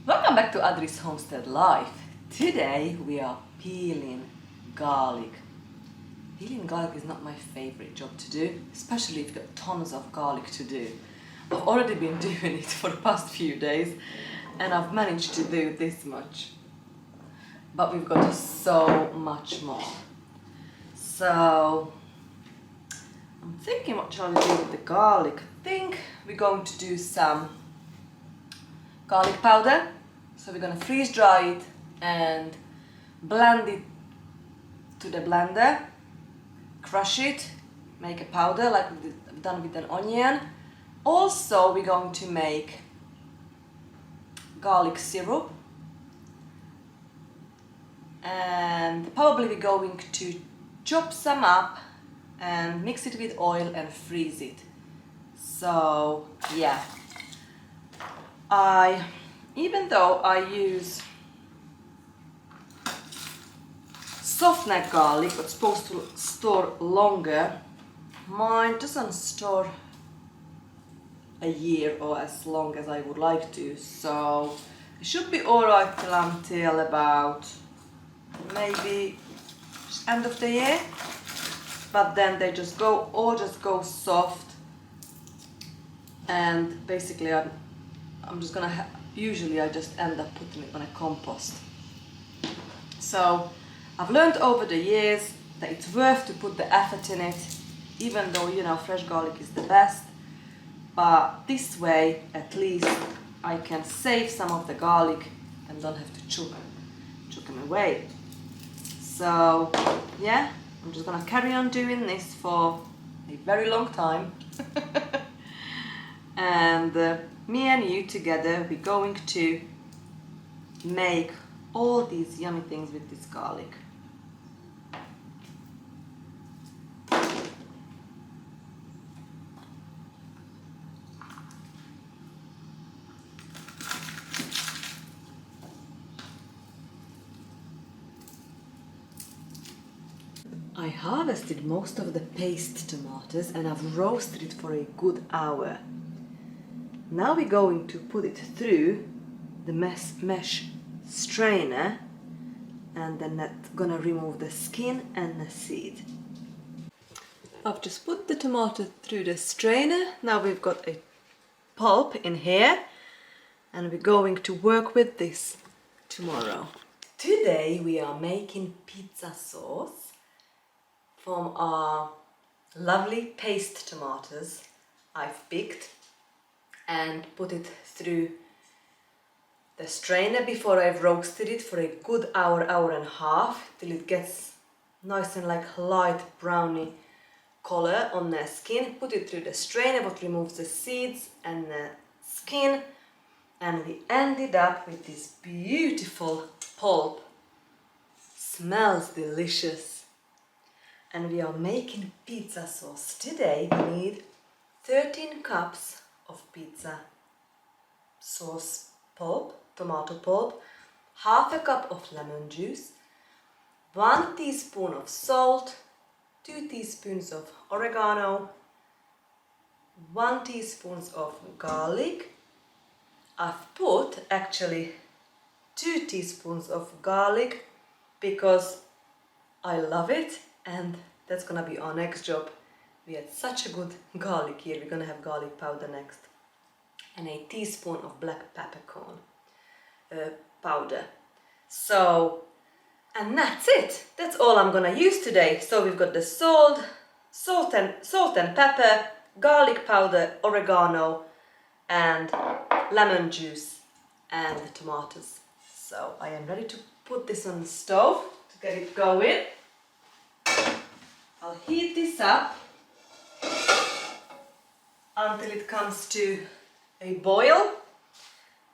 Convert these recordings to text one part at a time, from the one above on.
Welcome back to Adri's Homestead Life. Today we are peeling garlic. Peeling garlic is not my favorite job to do, especially if you've got tons of garlic to do. I've already been doing it for the past few days and I've managed to do this much. But we've got so much more. So I'm thinking what shall we do with the garlic? I think we're going to do some garlic powder. So we're gonna freeze dry it and blend it to the blender, crush it, make a powder like we've done with an onion. Also we're going to make garlic syrup and probably we're going to chop some up and mix it with oil and freeze it. So yeah, even though I use soft neck garlic, but supposed to store longer, mine doesn't store a year or as long as I would like to, so it should be alright until about maybe end of the year, but then they just go soft, and basically I'm just gonna usually I just end up putting it on a compost. So I've learned over the years that it's worth to put the effort in it, even though, you know, fresh garlic is the best, but this way at least I can save some of the garlic and don't have to chuck them away. So yeah, I'm just gonna carry on doing this for a very long time. And me and you together, we're going to make all these yummy things with this garlic. I harvested most of the paste tomatoes and I've roasted it for a good hour. Now we're going to put it through the mesh strainer, and then that's gonna remove the skin and the seed. I've just put the tomato through the strainer. Now we've got a pulp in here and we're going to work with this tomorrow. Today we are making pizza sauce from our lovely paste tomatoes I've picked and put it through the strainer before I've roasted it for a good hour and a half till it gets nice and like light browny color on the skin. Put it through the strainer, what removes the seeds and the skin, and we ended up with this beautiful pulp. Smells delicious. And we are making pizza sauce. Today we need 13 cups of pizza sauce pulp, tomato pulp, half a cup of lemon juice, 1 teaspoon of salt, 2 teaspoons of oregano, 1 teaspoon of garlic. I've put actually 2 teaspoons of garlic because I love it, and that's gonna be our next job. We had such a good garlic here, we're gonna have garlic powder next. And a teaspoon of black peppercorn powder. So, and that's it. That's all I'm gonna use today. So we've got the salt and pepper, garlic powder, oregano, and lemon juice, and the tomatoes. So I am ready to put this on the stove to get it going. I'll heat this up until it comes to a boil,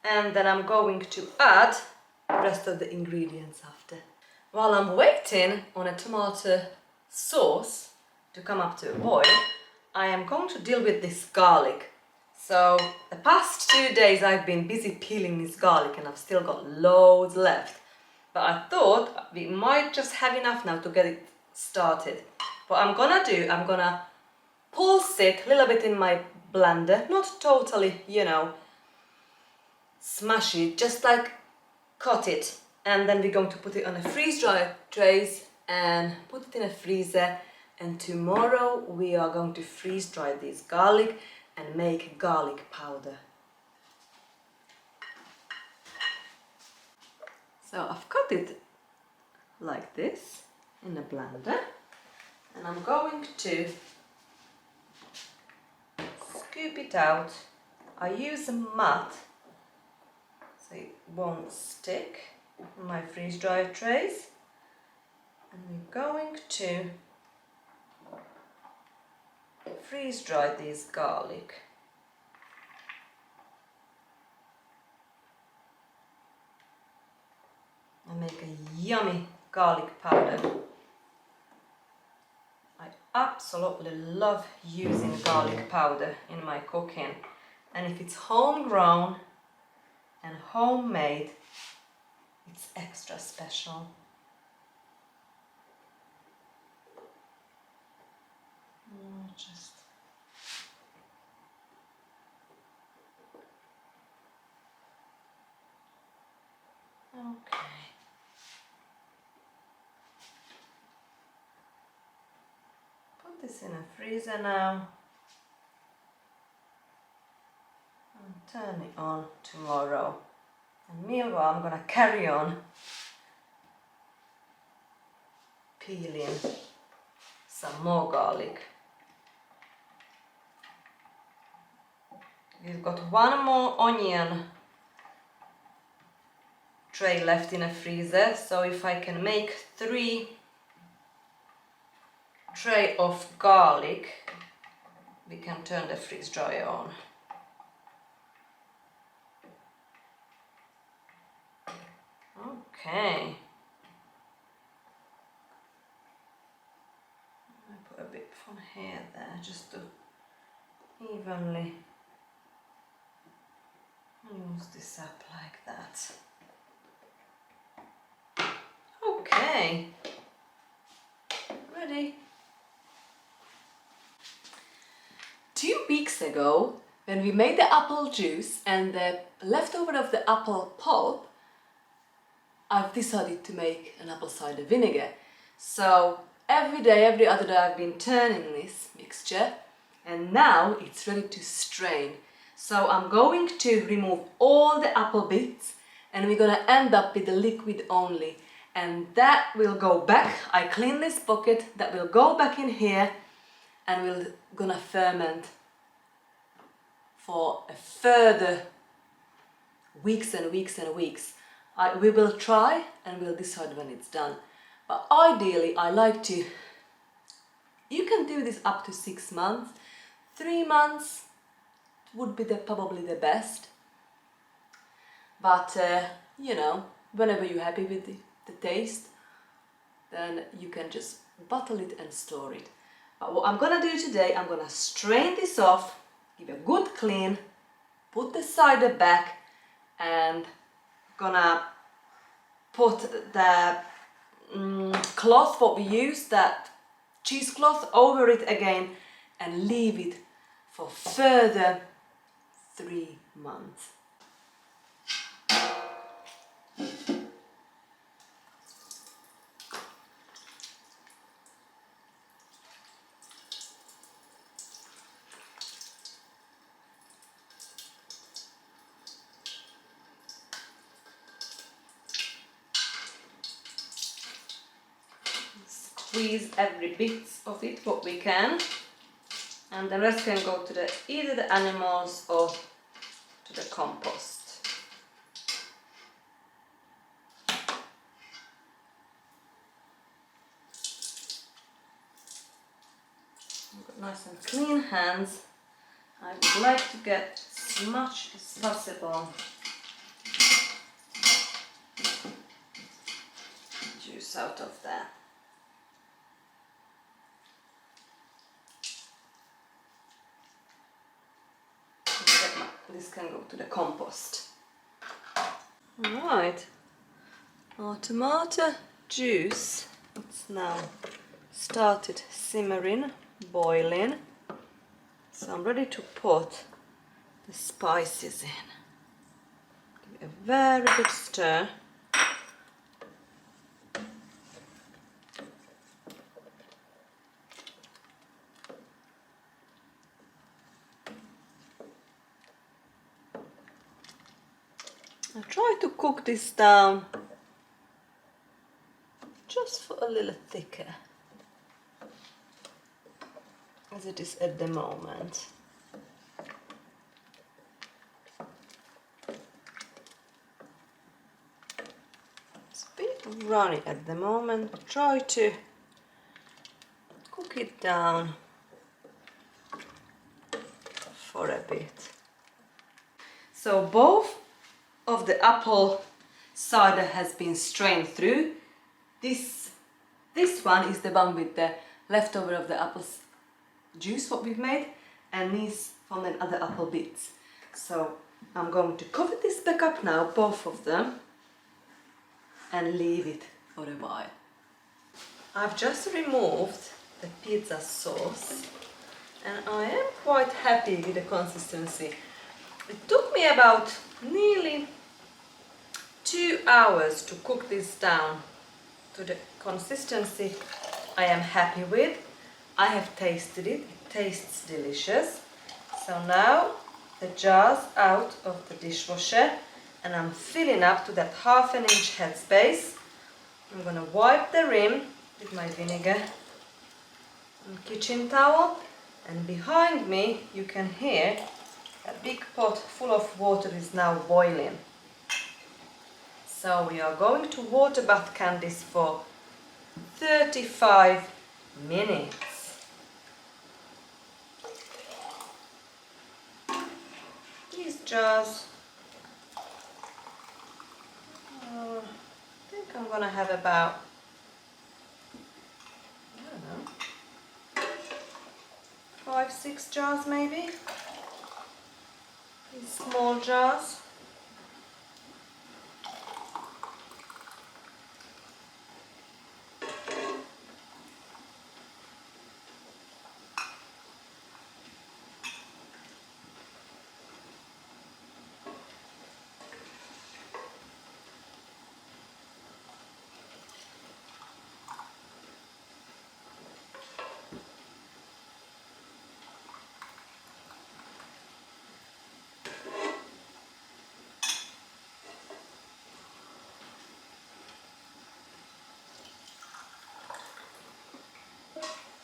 and then I'm going to add the rest of the ingredients after. While I'm waiting on a tomato sauce to come up to a boil, I am going to deal with this garlic. So the past 2 days I've been busy peeling this garlic and I've still got loads left, but I thought we might just have enough now to get it started. What I'm gonna pulse it a little bit in my blender, not totally, you know, smash it, just like cut it, and then we're going to put it on a freeze dry trays and put it in a freezer. And tomorrow we are going to freeze dry this garlic and make garlic powder. So I've cut it like this in a blender, and I'm going to scoop it out. I use a mat so it won't stick in my freeze dryer trays, and we're going to freeze dry this garlic. And make a yummy garlic powder. I absolutely love using garlic powder in my cooking, and if it's homegrown and homemade, it's extra special. Just okay. Put this in a freezer now and turn it on tomorrow. And meanwhile, I'm gonna carry on peeling some more garlic. We've got one more onion tray left in a freezer, so if I can make 3 tray of garlic, we can turn the freeze dryer on. Okay. I put a bit from here there just to evenly use this up like that. Okay, ready. 2 weeks ago, when we made the apple juice and the leftover of the apple pulp, I've decided to make an apple cider vinegar. So every day, every other day, I've been turning this mixture, and now it's ready to strain. So I'm going to remove all the apple bits, and we're gonna end up with the liquid only. And that will go back. I clean this bucket, that will go back in here, and we're gonna ferment for a further weeks and weeks and weeks. We will try and we'll decide when it's done. But ideally, I like to, you can do this up to 6 months. 3 months would be probably the best. But, you know, whenever you're happy with the taste, then you can just bottle it and store it. But what I'm gonna do today, I'm gonna strain this off, give a good clean, put the cider back, and gonna put the cloth what we used, that cheesecloth, over it again and leave it for further 3 months. Squeeze every bit of it what we can, and the rest can go to either the animals or to the compost. I've got nice and clean hands. I would like to get as much as possible juice out of there. This can go to the compost. Alright, our tomato juice, it's now started simmering, boiling. So I'm ready to put the spices in. a very good stir. I try to cook this down just for a little thicker as it is at the moment. It's a bit runny at the moment, but try to cook it down for a bit. So both of the apple cider has been strained through. This one is the one with the leftover of the apples juice what we've made, and these from the other apple bits. So I'm going to cover this back up now, both of them, and leave it for a while. I've just removed the pizza sauce and I am quite happy with the consistency. It took me about nearly 2 hours to cook this down to the consistency I am happy with. I have tasted it, it tastes delicious. So now the jar's out of the dishwasher and I'm filling up to that 1/2 inch headspace. I'm gonna wipe the rim with my vinegar and kitchen towel, and behind me you can hear a big pot full of water is now boiling. So we are going to water bath can this for 35 minutes. These jars, I think I'm gonna have about, I don't know, 5-6 jars maybe. These small jars.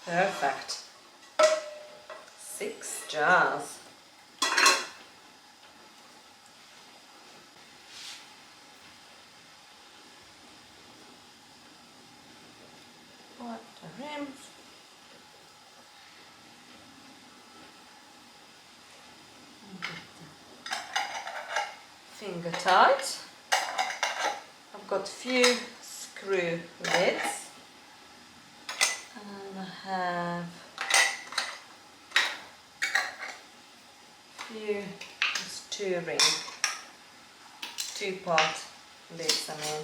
Perfect. 6 jars. Wipe the rims. Finger tight. I've got few screw lids. And I have few, just 2-part lids, I mean,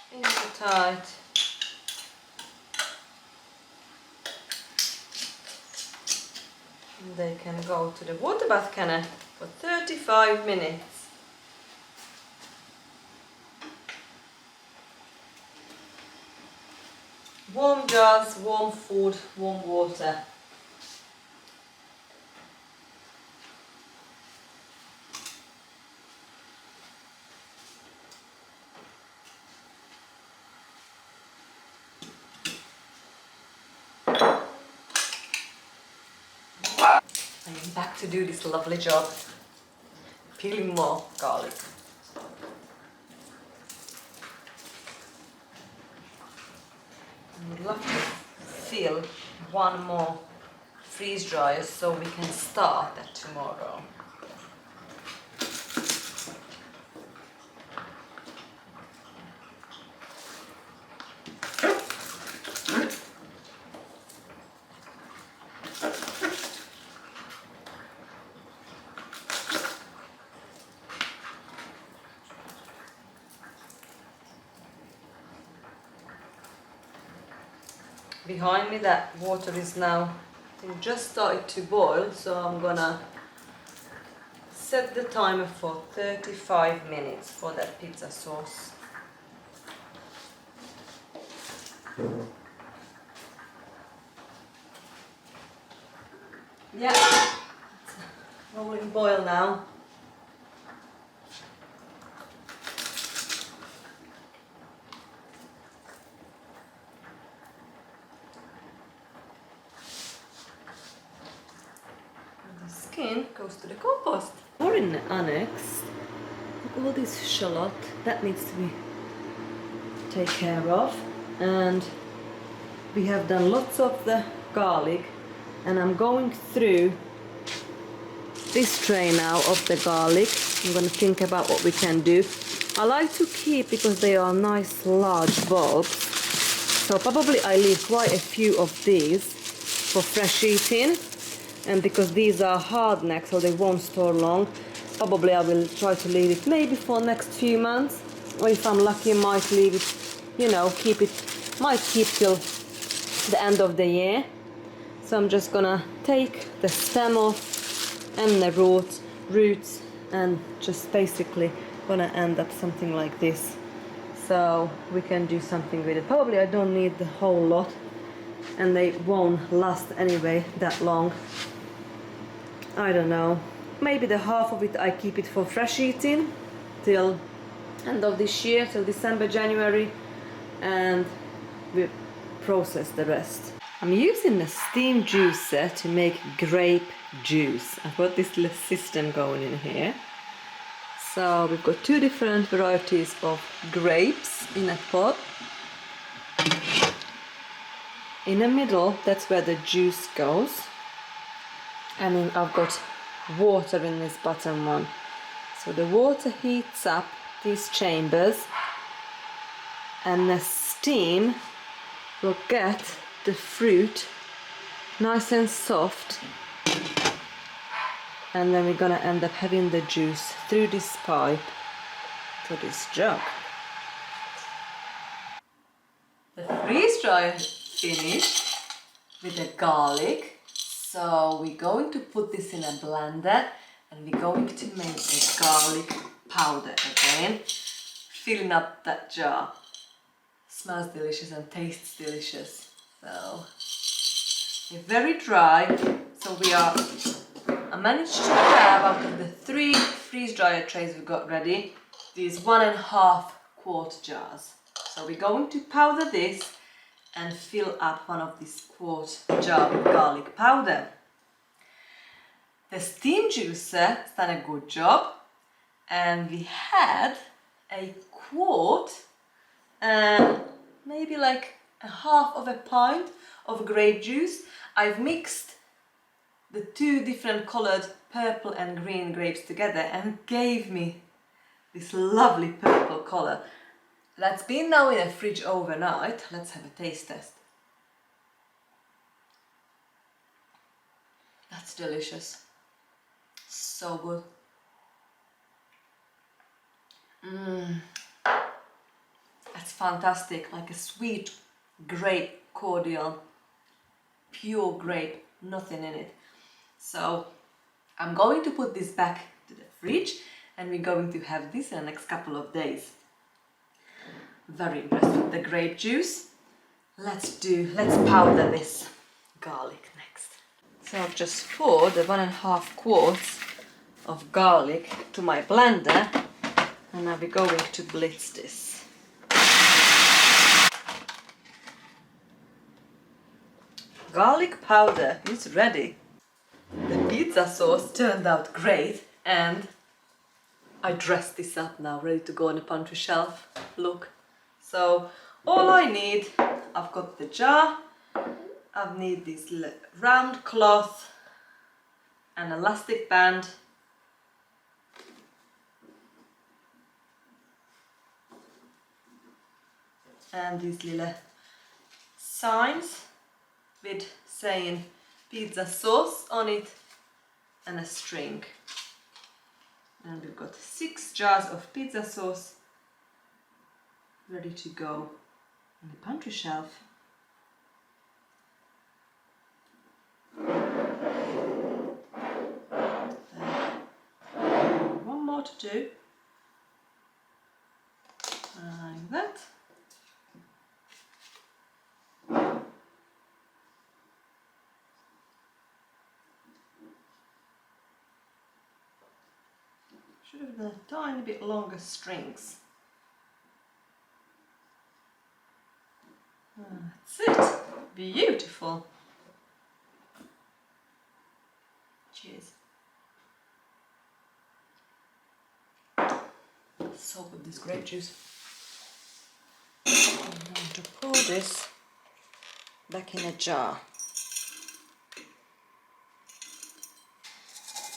finger tight. And they can go to the water bath can for 35 minutes. Warm jars, warm food, warm water. I am back to do this lovely job, peeling more garlic. I would love to fill one more freeze dryer so we can start that tomorrow. Behind me that water is now, I think, just started to boil, so I'm gonna set the timer for 35 minutes for that pizza sauce. Yeah, it's rolling boil now. And the skin goes to the compost. Or in the annex, look, all this shallot, that needs to be taken care of. And we have done lots of the garlic, and I'm going through this tray now of the garlic. I'm going to think about what we can do. I like to keep, because they are nice large bulbs, so probably I leave quite a few of these for fresh eating, and because these are hard neck so they won't store long, probably I will try to leave it maybe for next few months, or if I'm lucky might leave it, you know, might keep till the end of the year. So I'm just gonna take the stem off and the roots and just basically gonna end up something like this, so we can do something with it. Probably I don't need the whole lot, and they won't last anyway that long. I don't know, maybe the half of it I keep it for fresh eating till end of this year, till December, January, and we process the rest. I'm using a steam juicer to make grape juice. I've got this little system going in here. So we've got two different varieties of grapes in a pot. In the middle, that's where the juice goes. And then I've got water in this bottom one. So the water heats up these chambers, and the steam will get the fruit nice and soft, and then we're gonna end up having the juice through this pipe to this jug. The freeze dryer finished with the garlic, so we're going to put this in a blender and we're going to make a garlic powder again, filling up that jar. Smells delicious and tastes delicious. So they're very dry, so I managed to have, out of the 3 freeze dryer trays we've got ready, these 1.5 quart jars. So we're going to powder this and fill up one of these quart jar with garlic powder. The steam juicer has done a good job, and we had a quart and maybe like a half of a pint of grape juice. I've mixed the 2 different colored purple and green grapes together and gave me this lovely purple color. That's been now in the fridge overnight. Let's have a taste test. That's delicious. So good. That's fantastic, like a sweet grape cordial, pure grape, nothing in it. So I'm going to put this back to the fridge, and we're going to have this in the next couple of days. Very impressed with the grape juice. Let's powder this garlic next. So I've just poured the 1.5 quarts of garlic to my blender, and now we're going to blitz this. Garlic powder is ready. The pizza sauce turned out great, and I dressed this up now, ready to go on the pantry shelf. Look. So all I need, I've got the jar, I need this round cloth, an elastic band, and these little signs with saying pizza sauce on it, and a string. And we've got 6 jars of pizza sauce ready to go on the pantry shelf. more to do. Like that. Should have done a tiny bit longer strings. That's it. Beautiful. Cheers. So good, this grape juice. I'm going to pour this back in a jar.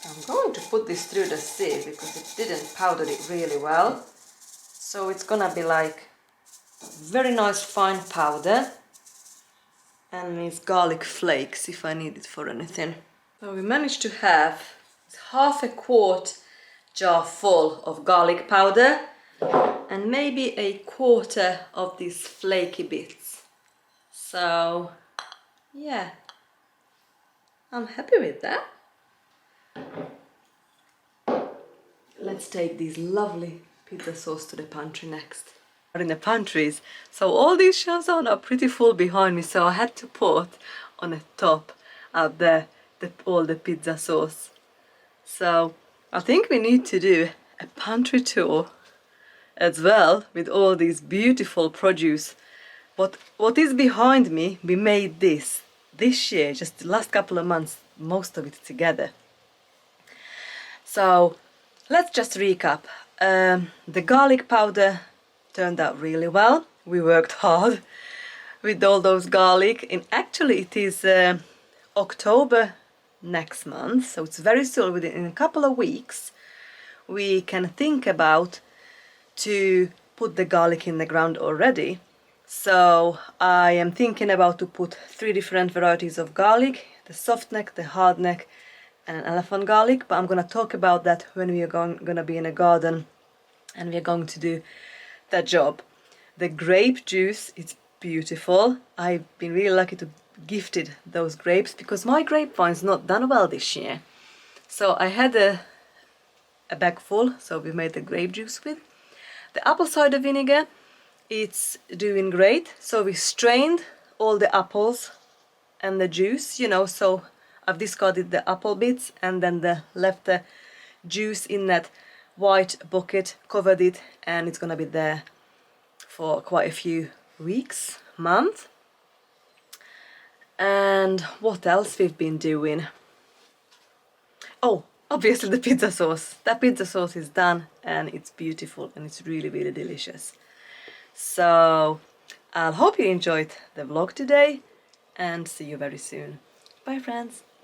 I'm going to put this through the sieve because it didn't powder it really well. So it's gonna be like very nice fine powder, and these garlic flakes if I need it for anything. So we managed to have half a quart jar full of garlic powder and maybe a quarter of these flaky bits. So yeah, I'm happy with that. Let's take these lovely pizza sauce to the pantry next. In the pantries, so all these shelves are now pretty full behind me, so I had to put on the top out there all the pizza sauce. So I think we need to do a pantry tour as well with all these beautiful produce. What is behind me, we made this year, just the last couple of months, most of it together. So let's just recap. The garlic powder turned out really well. We worked hard with all those garlic, and actually it is October next month, so it's very soon. Within a couple of weeks we can think about to put the garlic in the ground already. So I am thinking about to put 3 different varieties of garlic: the soft neck, the hard neck, and an elephant garlic. But I'm gonna talk about that when we are gonna be in a garden and we are going to do that job. The grape juice, it's beautiful. I've been really lucky to gifted those grapes because my grapevine's not done well this year. So I had a bag full, so we made the grape juice with. The apple cider vinegar, it's doing great. So we strained all the apples and the juice, you know, so I've discarded the apple bits and then left the juice in that white bucket, covered it, and it's gonna be there for quite a few weeks, month. And what else we've been doing? Oh, obviously the pizza sauce. That pizza sauce is done and it's beautiful and it's really, really delicious. So I hope you enjoyed the vlog today and see you very soon. Bye friends.